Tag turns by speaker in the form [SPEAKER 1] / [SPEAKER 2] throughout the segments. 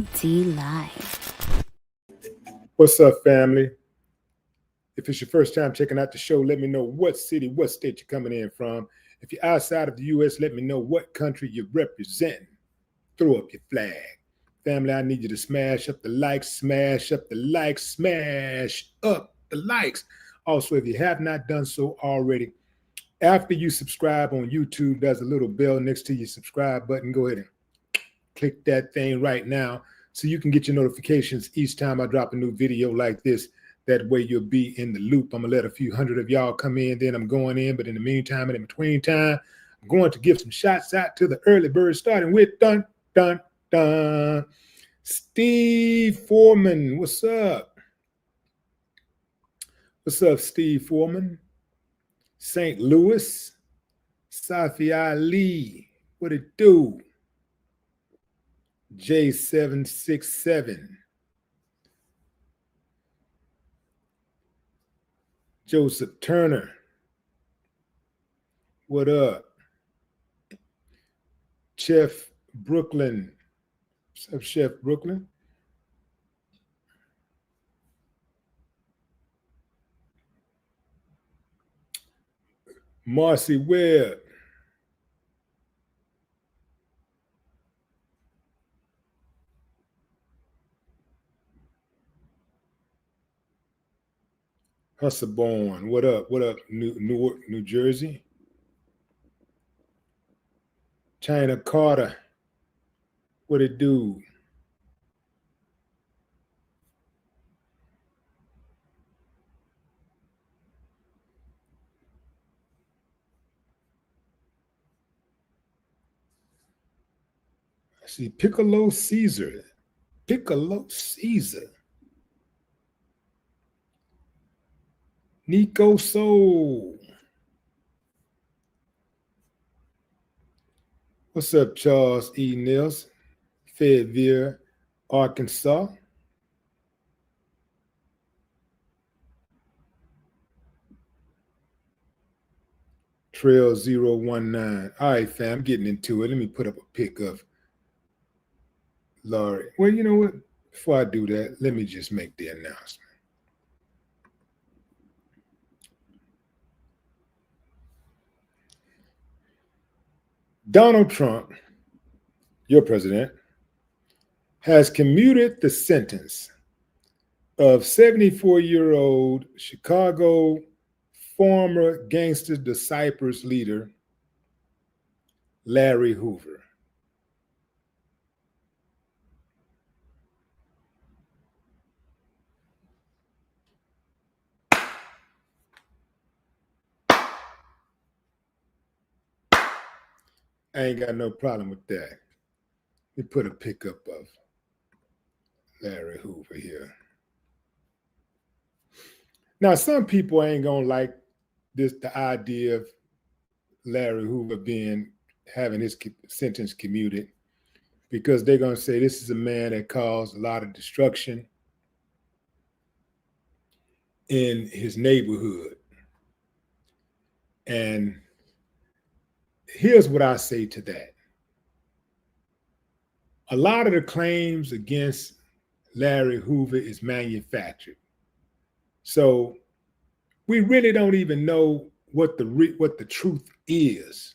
[SPEAKER 1] KD Live.
[SPEAKER 2] What's up, family? If it's your first time checking out the show, let me know what city, what state you're coming in from. If you're outside of the U.S., let me know what country you're representing. Throw up your flag. Family, I need you to smash up the likes, smash up the likes, smash up the likes. Also, if you have not done so already, after you subscribe on YouTube, there's a little bell next to your subscribe button. Go ahead and click that thing right now so you can get your notifications each time I drop a new video like this. That way you'll be in the loop. I'm going to let a few hundred of y'all come in, then I'm going in. But in the meantime and in between time, I'm going to give some shots out to the early birds, starting with dun, dun, dun. Steve Foreman, what's up? What's up, Steve Foreman? St. Louis, Safi Ali, what it do? J767. Joseph Turner, what up? Chef Brooklyn, what's up, Chef Brooklyn? Marcy Webb. Husselborn, what up? What up, Newark, New Jersey? China Carter, what it do? I see Piccolo Caesar. Piccolo Caesar. Nico Soul. What's up, Charles E. Nils? Fayetteville, Arkansas. Trail 019. All right, fam, I'm getting into it. Let me put up a pic of Laurie. Well, you know what? Before I do that, let me just make the announcement. Donald Trump, your president, has commuted the sentence of 74-year-old Chicago former Gangster Disciples leader Larry Hoover. I ain't got no problem with that. Let me put a pickup of Larry Hoover here. Now, some people ain't gonna like this, the idea of Larry Hoover having his sentence commuted, because they're gonna say this is a man that caused a lot of destruction in his neighborhood. And here's what I say to that. A lot of the claims against Larry Hoover is manufactured. So we really don't even know what the truth is.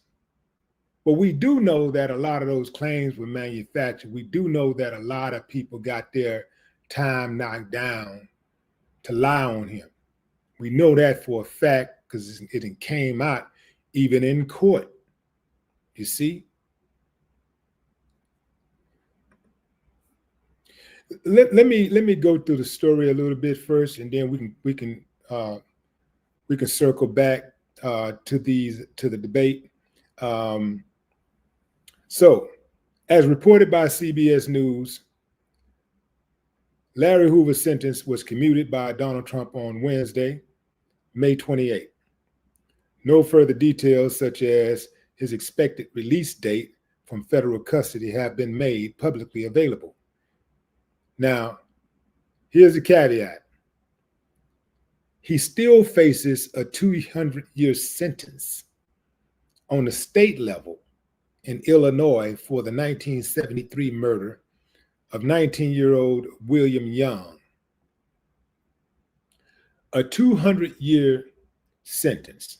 [SPEAKER 2] But we do know that a lot of those claims were manufactured. We do know that a lot of people got their time knocked down to lie on him. We know that for a fact because it came out even in court. You see? Let me go through the story a little bit first, and then we can circle back to the debate. So, as reported by CBS News, Larry Hoover's sentence was commuted by Donald Trump on Wednesday, May 28. No further details, such as his expected release date from federal custody, have been made publicly available. Now, here's a caveat. He still faces a 200-year sentence on the state level in Illinois for the 1973 murder of 19-year-old William Young, a 200-year sentence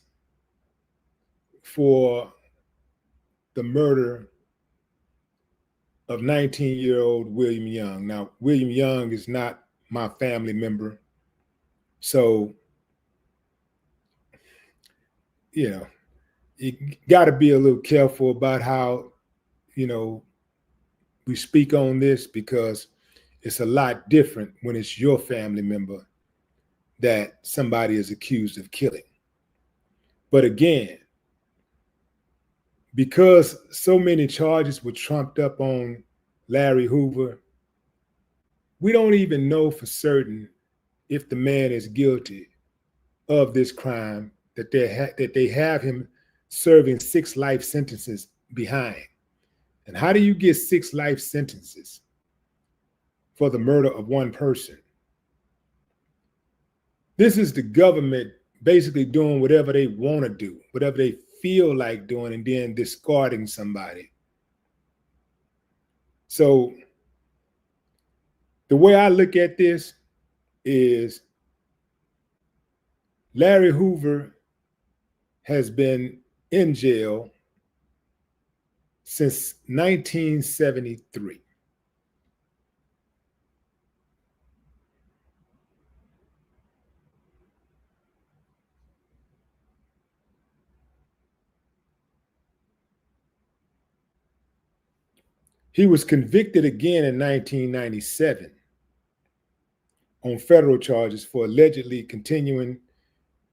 [SPEAKER 2] for the murder of 19-year-old William Young. Now, William Young is not my family member, so, you got to be a little careful about how, we speak on this, because it's a lot different when it's your family member that somebody is accused of killing. But again, because so many charges were trumped up on Larry Hoover, we don't even know for certain if the man is guilty of this crime that they have him serving 6 life sentences behind. And how do you get 6 life sentences for the murder of one person? This is the government basically doing whatever they want to do, whatever they feel like doing, and then discarding somebody. So the way I look at this is Larry Hoover has been in jail since 1973. He was convicted again in 1997 on federal charges for allegedly continuing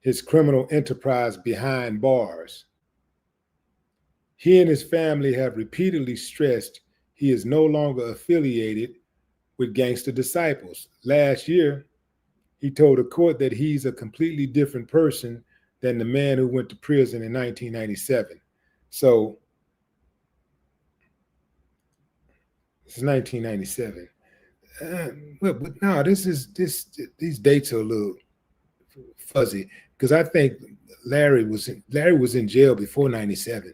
[SPEAKER 2] his criminal enterprise behind bars. He and his family have repeatedly stressed he is no longer affiliated with Gangster Disciples. Last year, he told a court that he's a completely different person than the man who went to prison in 1997. So, this is 1997. But no, these dates are a little fuzzy, because I think Larry was in jail before 97,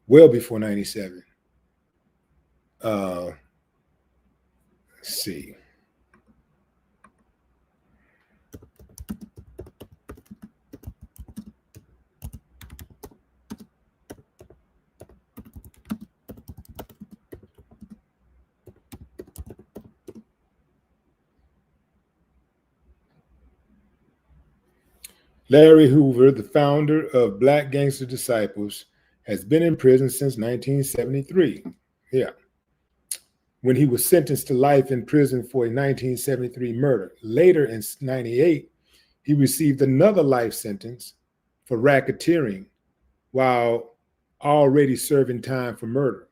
[SPEAKER 2] well before 97. Let's see. Larry Hoover, the founder of Black Gangster Disciples, has been in prison since 1973. Yeah. When he was sentenced to life in prison for a 1973 murder. Later in 98, he received another life sentence for racketeering while already serving time for murder.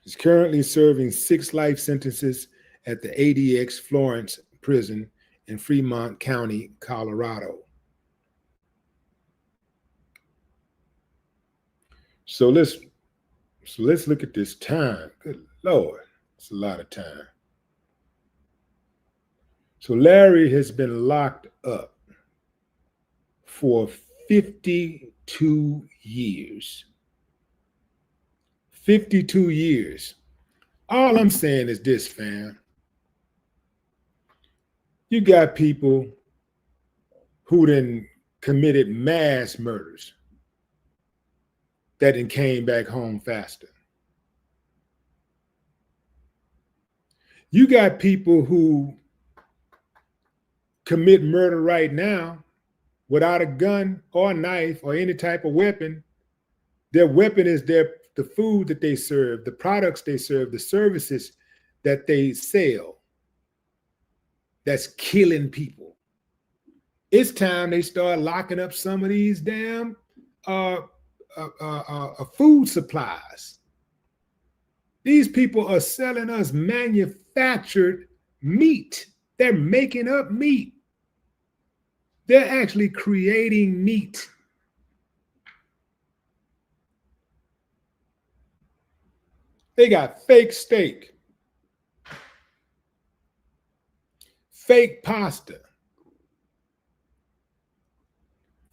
[SPEAKER 2] He's currently serving 6 life sentences at the ADX Florence prison in Fremont County, Colorado. So let's look at this time. Good Lord, it's a lot of time. So Larry has been locked up for 52 years. 52 years. All I'm saying is this, fam. You got people who then committed mass murders that then came back home faster. You got people who commit murder right now without a gun or a knife or any type of weapon. Their weapon is the food that they serve, the products they serve, the services that they sell. That's killing people. It's time they start locking up some of these damn food supplies. These people are selling us manufactured meat. They're making up meat. They're actually creating meat. They got fake steak, fake pasta,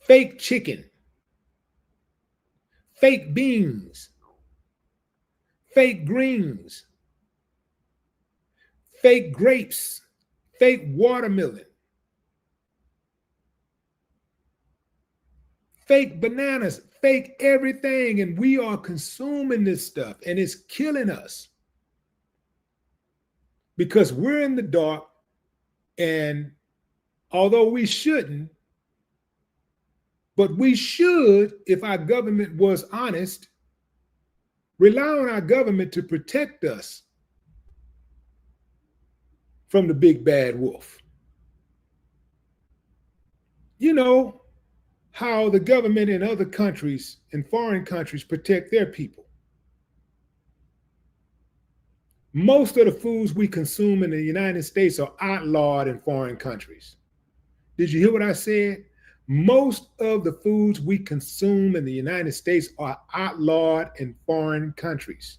[SPEAKER 2] fake chicken, fake beans, fake greens, fake grapes, fake watermelon, fake bananas, fake everything. And we are consuming this stuff and it's killing us because we're in the dark. And although we shouldn't, but we should, if our government was honest, rely on our government to protect us from the big bad wolf. You know how the government in other countries, in foreign countries, protect their people. Most of the foods we consume in the United States are outlawed in foreign countries. Did you hear what I said? Most of the foods we consume in the United States are outlawed in foreign countries.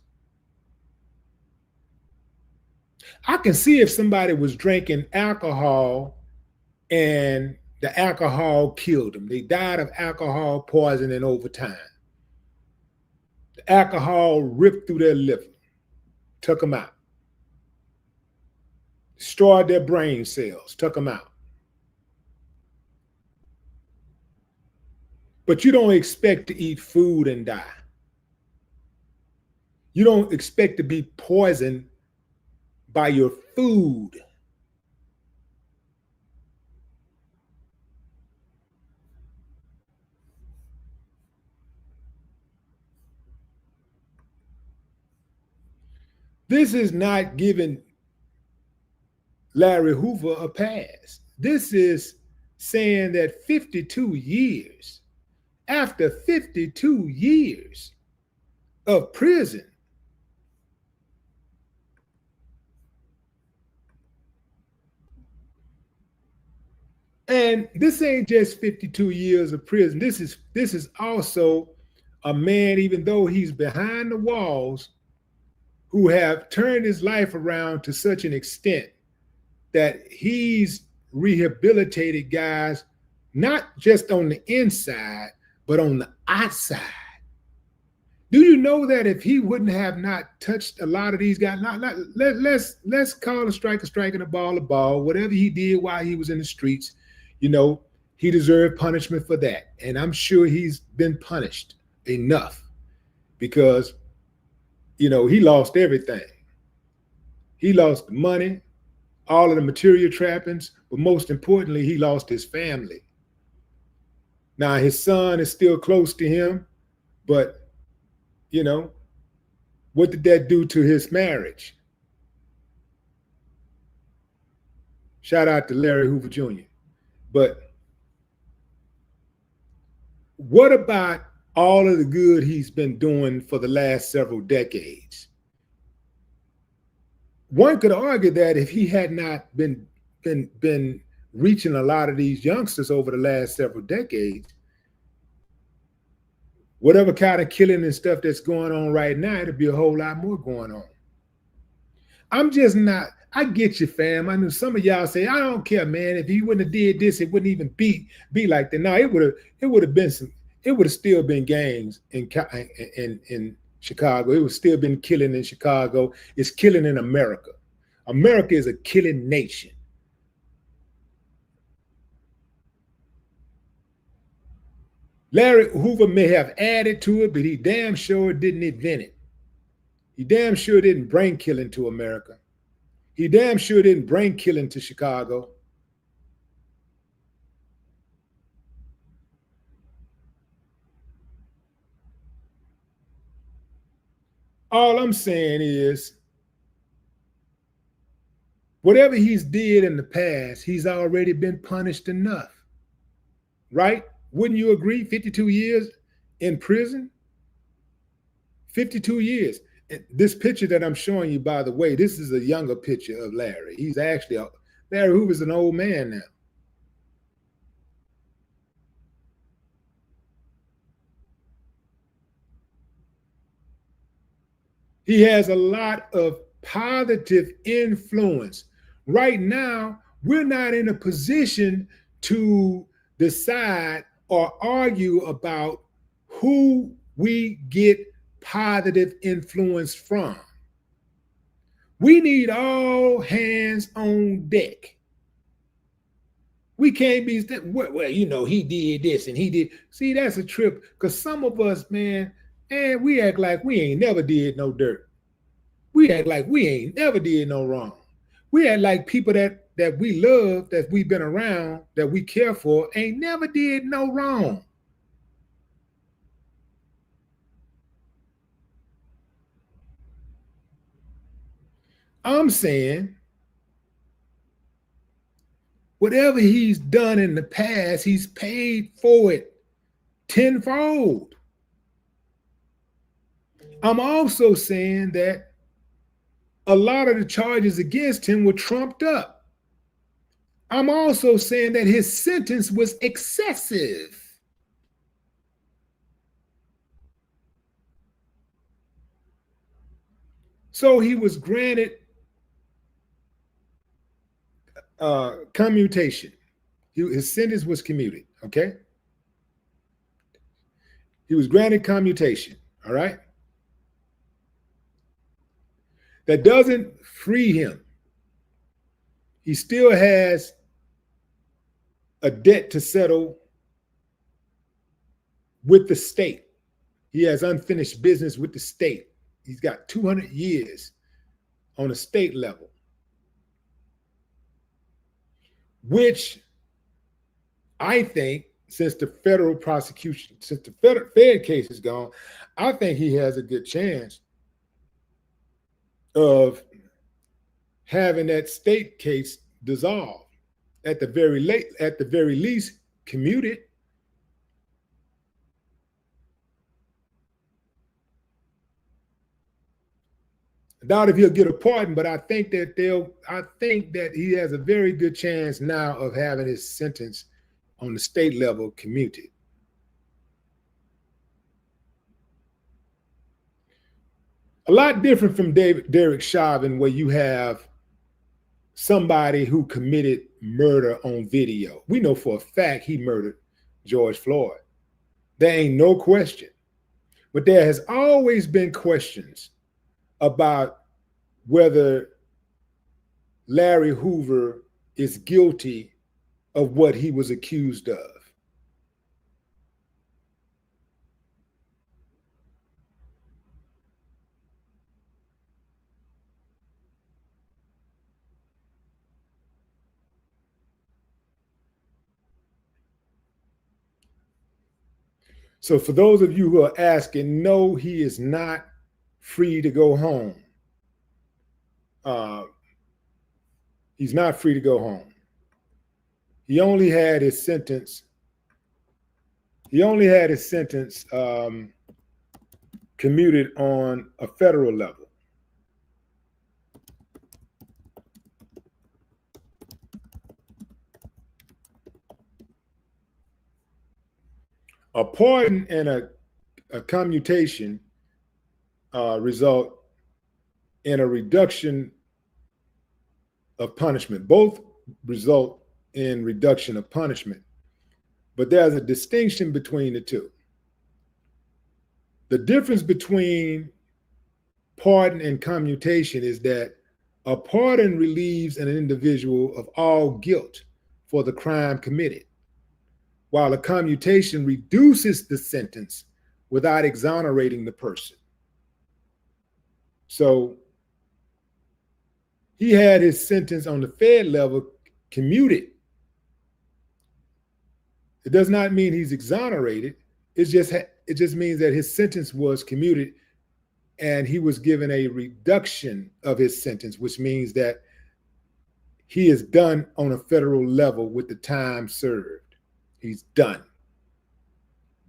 [SPEAKER 2] I can see if somebody was drinking alcohol and the alcohol killed them. They died of alcohol poisoning over time. The alcohol ripped through their liver, took them out, destroyed their brain cells, took them out. But you don't expect to eat food and die. You don't expect to be poisoned by your food. This is not giving Larry Hoover a pass. This is saying that 52 years, after 52 years of prison, and this ain't just 52 years of prison. This is also a man, even though he's behind the walls, who have turned his life around to such an extent that he's rehabilitated guys, not just on the inside, but on the outside. Do you know that if he wouldn't have not touched a lot of these guys, let's call a strike and a ball, whatever he did while he was in the streets, you know, he deserved punishment for that. And I'm sure he's been punished enough because, you know, he lost everything. He lost the money, all of the material trappings, but most importantly, he lost his family. Now, his son is still close to him, but, you know, what did that do to his marriage? Shout out to Larry Hoover Jr. But what about all of the good he's been doing for the last several decades? One could argue that if he had not been reaching a lot of these youngsters over the last several decades, whatever kind of killing and stuff that's going on right now, it'll be a whole lot more going on. I'm just not, I get you, fam. I know some of y'all say, I don't care, man. If he wouldn't have did this, it wouldn't even be like that. No, it would have been it would have still been gangs in Chicago. It would still been killing in Chicago. It's killing in America. America is a killing nation. Larry Hoover may have added to it, but he damn sure didn't invent it. He damn sure didn't bring killing to America. He damn sure didn't bring killing to Chicago. All I'm saying is, whatever he's did in the past, he's already been punished enough, right? Wouldn't you agree? 52 years in prison? 52 years. And this picture that I'm showing you, by the way, this is a younger picture of Larry. He's actually, Larry Hoover's an old man now. He has a lot of positive influence. Right now, we're not in a position to decide or argue about who we get positive influence from. We need all hands on deck. We can't be, well, you know, he did this and he did. See, that's a trip, because some of us, man, we act like we ain't never did no dirt. We act like we ain't never did no wrong. We act like people that we love, that we've been around, that we care for, ain't never did no wrong. I'm saying, whatever he's done in the past, he's paid for it tenfold. I'm also saying that a lot of the charges against him were trumped up. I'm also saying that his sentence was excessive. So he was granted commutation. His sentence was commuted, okay? He was granted commutation, all right? That doesn't free him. He still has a debt to settle with the state. He has unfinished business with the state. He's got 200 years on a state level, which I think, since the federal prosecution, since the Fed case is gone, I think he has a good chance of having that state case dissolved, at the very least commuted. I doubt if he'll get a pardon, but I think that he has a very good chance now of having his sentence on the state level commuted. A lot different from Derek Chauvin, where you have somebody who committed murder on video. We know for a fact he murdered George Floyd. There ain't no question. But there has always been questions about whether Larry Hoover is guilty of what he was accused of. So for those of you who are asking, no, he is not free to go home. He's not free to go home. He only had his sentence. Commuted on a federal level. A pardon and a commutation result in a reduction of punishment. Both result in reduction of punishment, but there's a distinction between the two. The difference between pardon and commutation is that a pardon relieves an individual of all guilt for the crime committed, while a commutation reduces the sentence without exonerating the person. So he had his sentence on the Fed level commuted. It does not mean he's exonerated. It just means that his sentence was commuted and he was given a reduction of his sentence, which means that he is done on a federal level with the time served. He's done.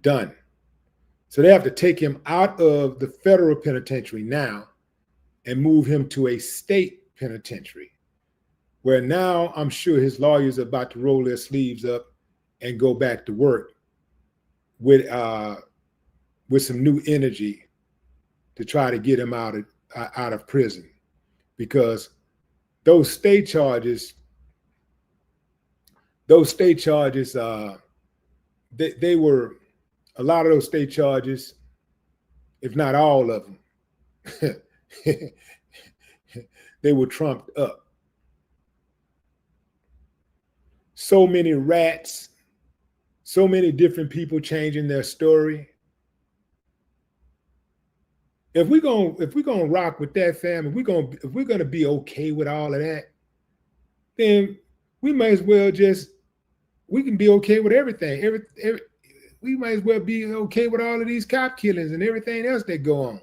[SPEAKER 2] So they have to take him out of the federal penitentiary now and move him to a state penitentiary, where now I'm sure his lawyers are about to roll their sleeves up and go back to work with some new energy to try to get him out of prison, because those state charges, they were, a lot of those state charges, if not all of them. They were trumped up. So many rats, so many different people changing their story. If we're gonna rock with that, fam, if we're gonna be okay with all of that, then we might as well we can be okay with everything. We might as well be okay with all of these cop killings and everything else that go on.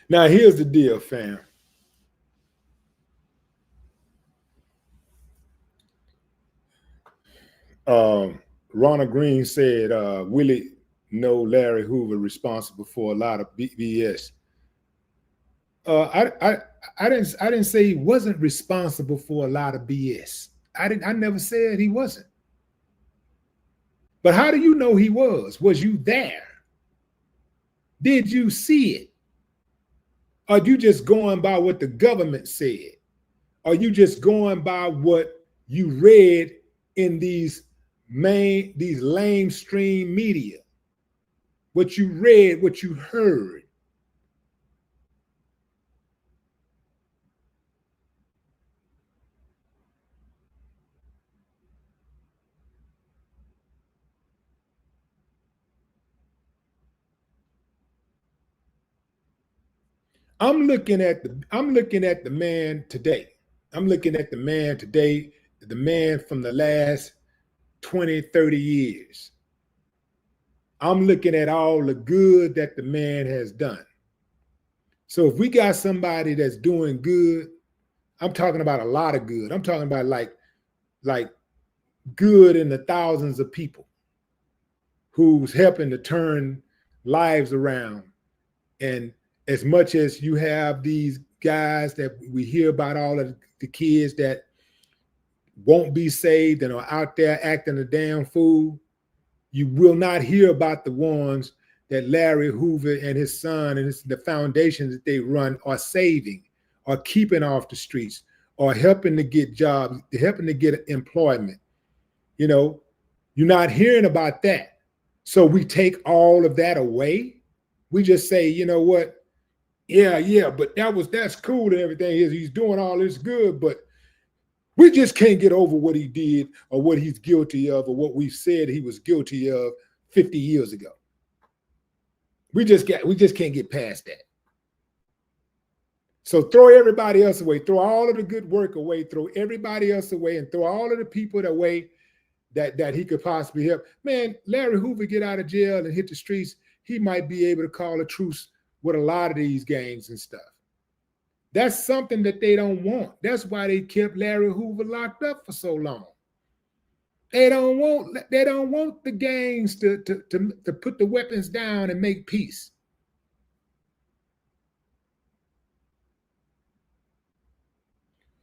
[SPEAKER 2] Now, here's the deal, fam. Ronald Green said, Willie know Larry Hoover responsible for a lot of BS. I didn't say he wasn't responsible for a lot of BS. I never said he wasn't. But how do you know he was? Was you there? Did you see it? Are you just going by what the government said? Are you just going by what you read in these lamestream media? What you read, what you heard? I'm looking at the man today. I'm looking at the man today, the man from the last 20, 30 years. I'm looking at all the good that the man has done. So if we got somebody that's doing good, I'm talking about a lot of good. I'm talking about like good in the thousands of people who's helping to turn lives around. And as much as you have these guys that we hear about, all of the kids that won't be saved and are out there acting a damn fool, you will not hear about the ones that Larry Hoover and his son and the foundations that they run are saving, are keeping off the streets, or helping to get jobs, helping to get employment. You know, you're not hearing about that. So we take all of that away. We just say, you know what? Yeah, but that's cool and everything. He's doing all this good, but we just can't get over what he did or what he's guilty of or what we said he was guilty of 50 years ago. We just can't get past that. So throw everybody else away. Throw all of the good work away. Throw everybody else away, and throw all of the people away that he could possibly help. Man, Larry Hoover get out of jail and hit the streets, he might be able to call a truce with a lot of these gangs and stuff. That's something that they don't want. That's why they kept Larry Hoover locked up for so long. They don't want the gangs to put the weapons down and make peace.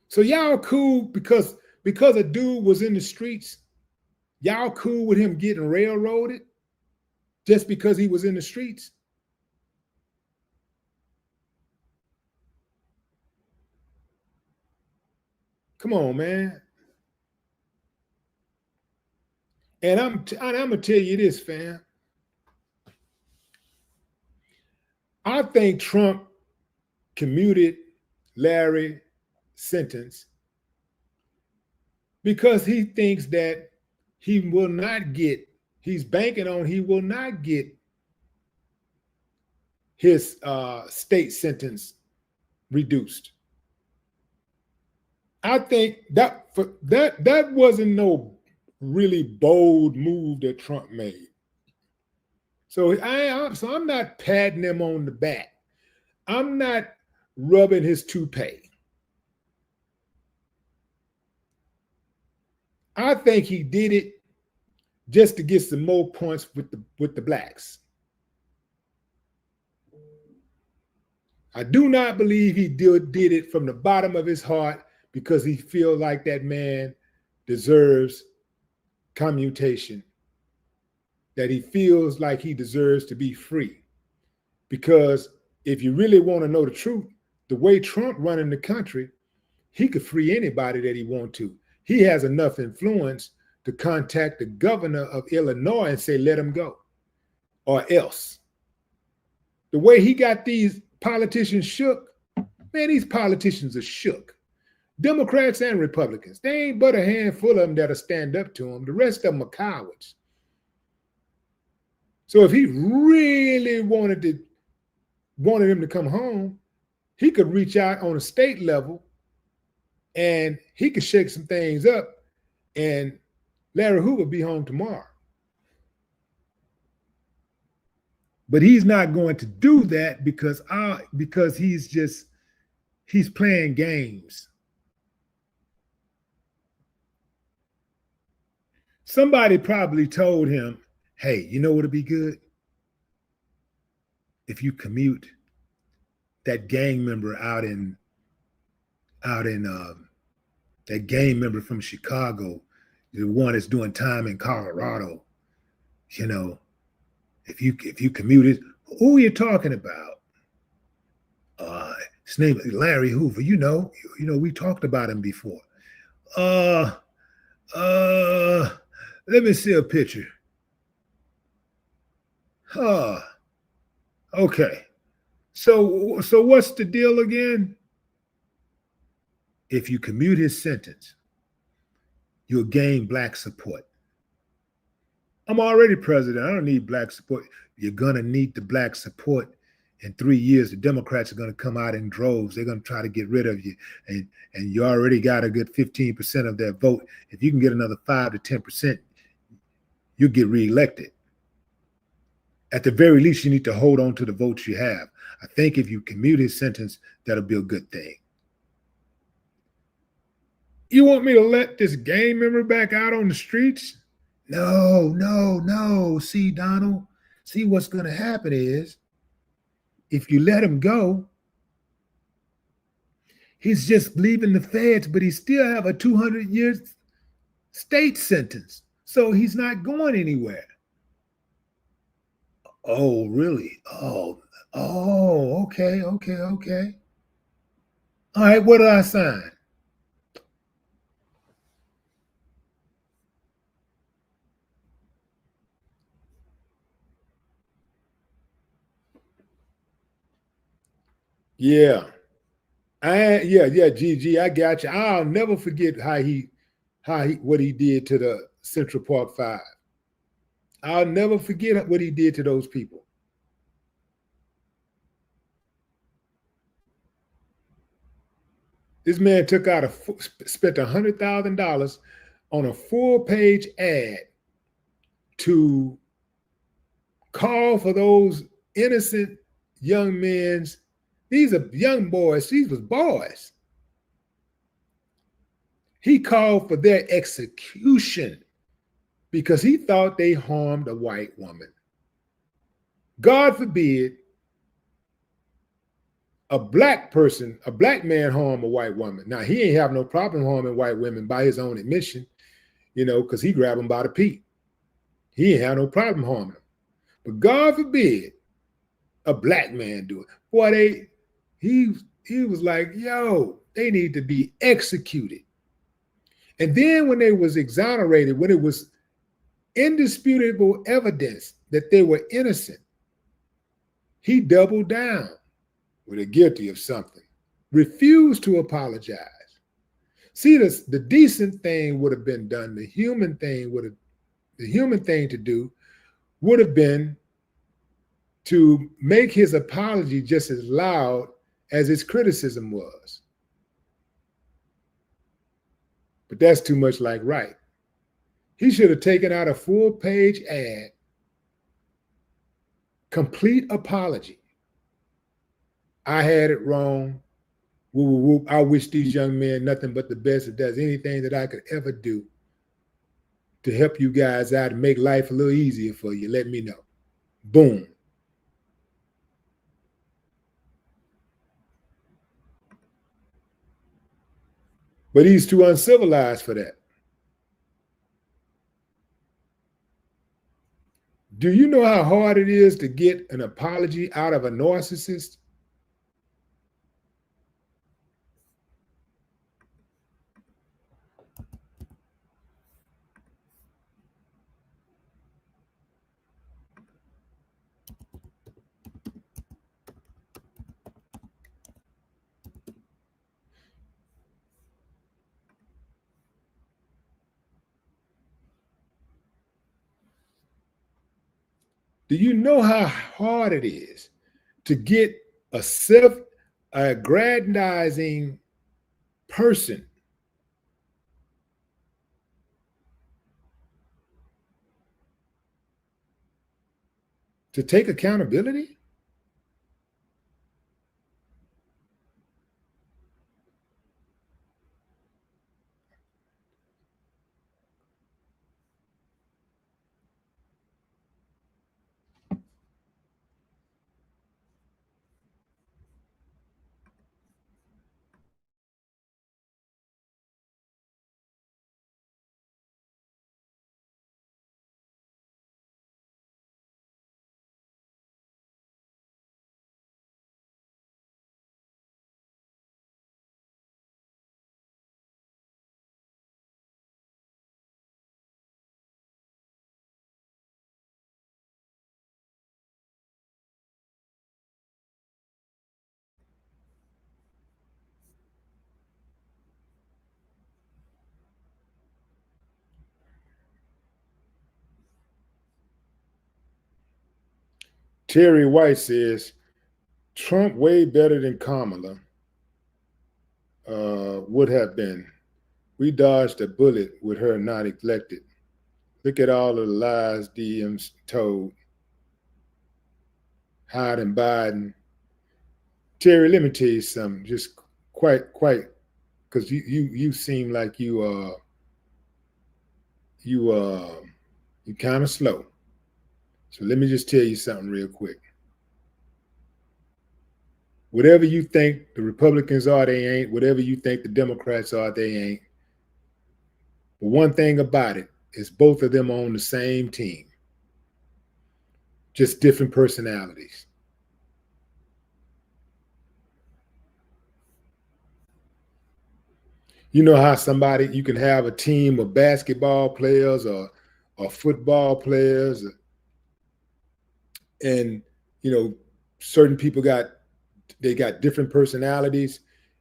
[SPEAKER 2] So y'all cool because a dude was in the streets. Y'all cool with him getting railroaded just because he was in the streets? Come on, man. And I'm gonna tell you this, fam. I think Trump commuted Larry's sentence because he thinks that he will not get, he's banking on he will not get his state sentence reduced. I think that wasn't no really bold move that Trump made. So I'm not patting him on the back. I'm not rubbing his toupee. I think he did it just to get some more points with the blacks. I do not believe he did it from the bottom of his heart because he feels like that man deserves commutation, that he feels like he deserves to be free. Because if you really want to know the truth, the way Trump running the country, he could free anybody that he want to. He has enough influence to contact the governor of Illinois and say, let him go, or else. The way he got these politicians shook, man, these politicians are shook. Democrats and Republicans, they ain't but a handful of them that'll stand up to him. The rest of them are cowards. So if he really wanted him to come home, he could reach out on a state level and he could shake some things up, and Larry Hoover be home tomorrow. But he's not going to do that because he's playing games. Somebody probably told him, hey, you know what'd be good? If you commute that gang member out in that gang member from Chicago, the one that's doing time in Colorado, you know, if you commuted, who are you talking about? His name is Larry Hoover. You know, we talked about him before. Let me see a picture. Okay. So what's the deal again? If you commute his sentence, you'll gain black support. I'm already president. I don't need black support. You're going to need the black support. In 3 years, the Democrats are going to come out in droves. They're going to try to get rid of you. And you already got a good 15% of their vote. If you can get another 5 to 10%, you'll get reelected. At the very least, you need to hold on to the votes you have. I think if you commute his sentence, that'll be a good thing. You want me to let this gang member back out on the streets? No. See, Donald, see what's going to happen is if you let him go, he's just leaving the feds, but he still have a 200-year state sentence. So he's not going anywhere. Oh, really? Oh, okay. All right, what do I sign? Yeah. GG, I got you. I'll never forget what he did to the Central Park Five. I'll never forget what he did to those people. This man spent $100,000 on a full-page ad to call for those innocent young men's. These are young boys. These was boys. He called for their execution because he thought they harmed a white woman. God forbid a black man harm a white woman. Now, he ain't have no problem harming white women by his own admission, because he grabbed them by the peep. He ain't have no problem harming them. But God forbid a black man do it. Boy, he was like, yo, they need to be executed. And then when they was exonerated, when it was indisputable evidence that they were innocent, he doubled down with a guilty of something, refused to apologize. See, the decent thing would have been done. The human thing to do would have been to make his apology just as loud as his criticism was. But that's too much like right. He should have taken out a full-page ad, complete apology. I had it wrong. Whoop, whoop, whoop. I wish these young men nothing but the best. If there's anything that I could ever do, to help you guys out and make life a little easier for you, let me know. Boom. But he's too uncivilized for that. Do you know how hard it is to get an apology out of a narcissist? Do you know how hard it is to get a self-aggrandizing person to take accountability? Terry White says, Trump way better than Kamala would have been. We dodged a bullet with her not elected. Look at all of the lies DMs told. Hiding Biden. Terry, let me tell you something. Just quite, because you seem like you kind of slow. So let me just tell you something real quick. Whatever you think the Republicans are, they ain't. Whatever you think the Democrats are, they ain't. But one thing about it is both of them are on the same team. Just different personalities. You know how you can have a team of basketball players or football players, and certain people got different personalities,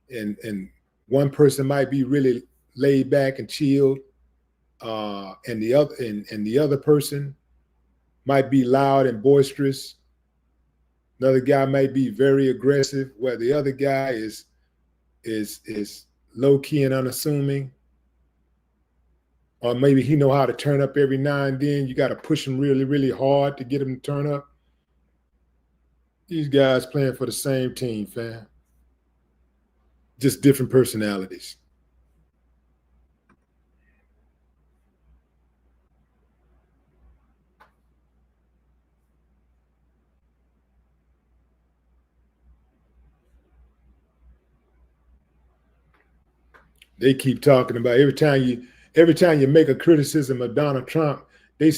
[SPEAKER 2] and one person might be really laid back and chilled, and the other person might be loud and boisterous. Another guy might be very aggressive, where the other guy is low key and unassuming. Or maybe he know how to turn up every now and then. You got to push him really, really hard to get him to turn up. These guys playing for the same team, fam. Just different personalities. They keep talking about every time you make a criticism of Donald Trump, they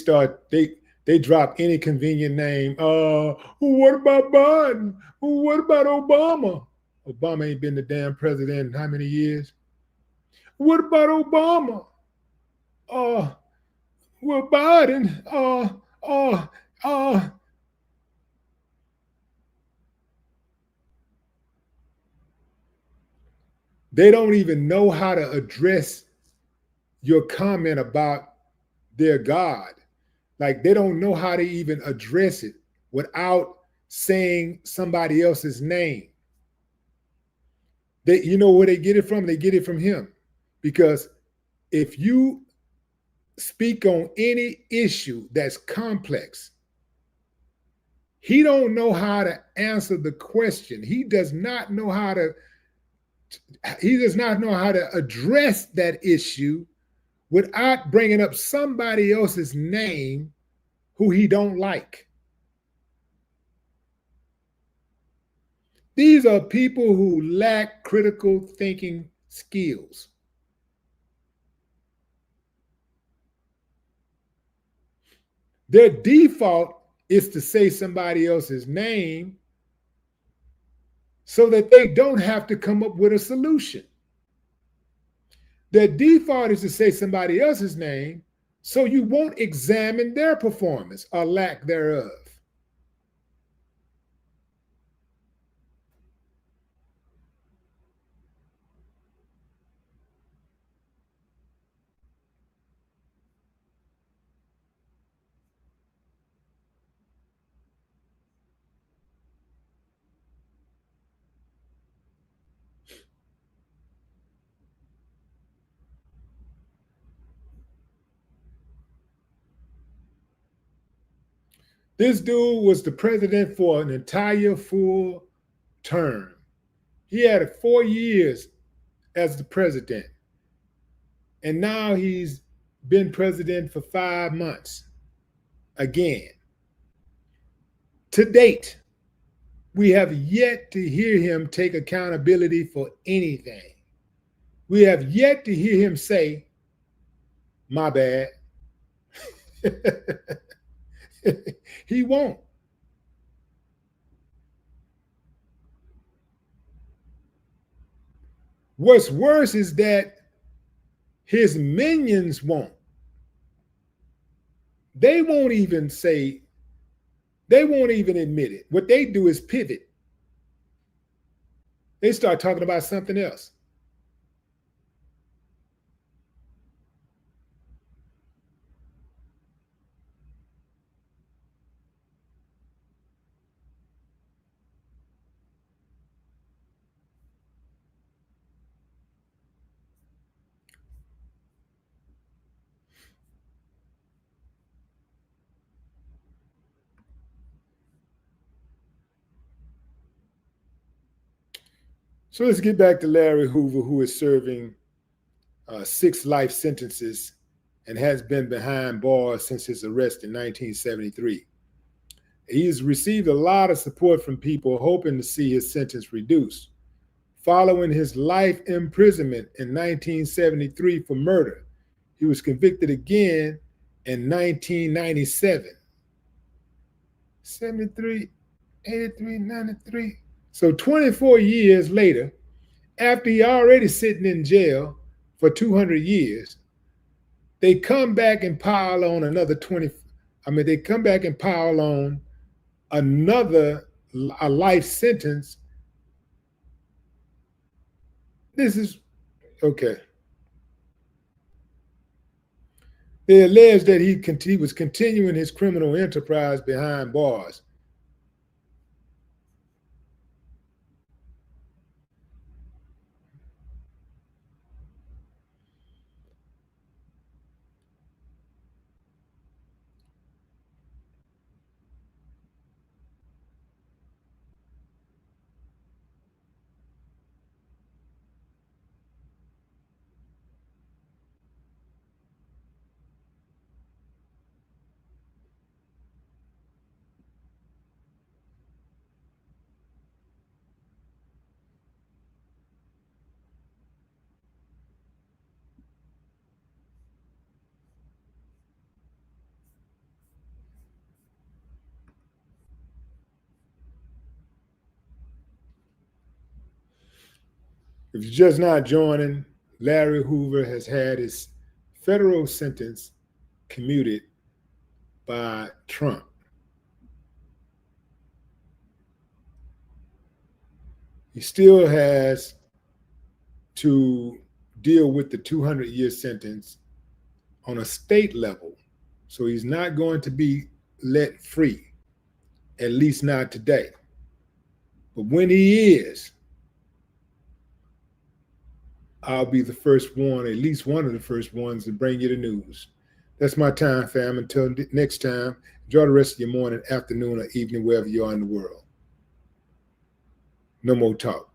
[SPEAKER 2] drop any convenient name. What about Biden? What about Obama? Obama ain't been the damn president in how many years? What about Obama? Well, Biden. They don't even know how to address your comment about their God. Like, they don't know how to even address it without saying somebody else's name. You know where they get it from? They get it from him. Because if you speak on any issue that's complex, he don't know how to answer the question. He does not know how to address that issue without bringing up somebody else's name who he don't like. These are people who lack critical thinking skills. Their default is to say somebody else's name so that they don't have to come up with a solution. Their default is to say somebody else's name so you won't examine their performance or lack thereof. This dude was the president for an entire full term. He had 4 years as the president. And now he's been president for 5 months again. To date, we have yet to hear him take accountability for anything. We have yet to hear him say, my bad. He won't. What's worse is that his minions won't. They won't even say, they won't even admit it. What they do is pivot. They start talking about something else. So let's get back to Larry Hoover, who is serving 6 life sentences and has been behind bars since his arrest in 1973. He's received a lot of support from people hoping to see his sentence reduced. Following his life imprisonment in 1973 for murder, he was convicted again in 1997. 73, 83, 93. So 24 years later, after he already sitting in jail for 200 years, they come back and pile on another 20. They come back and pile on another a life sentence. This is okay. They allege that he was continuing his criminal enterprise behind bars. If you're just not joining, Larry Hoover has had his federal sentence commuted by Trump. He still has to deal with the 200-year sentence on a state level. So he's not going to be let free, at least not today. But when he is, I'll be the first one, at least one of the first ones, to bring you the news. That's my time, fam. Until next time, enjoy the rest of your morning, afternoon, or evening, wherever you are in the world. No more talk.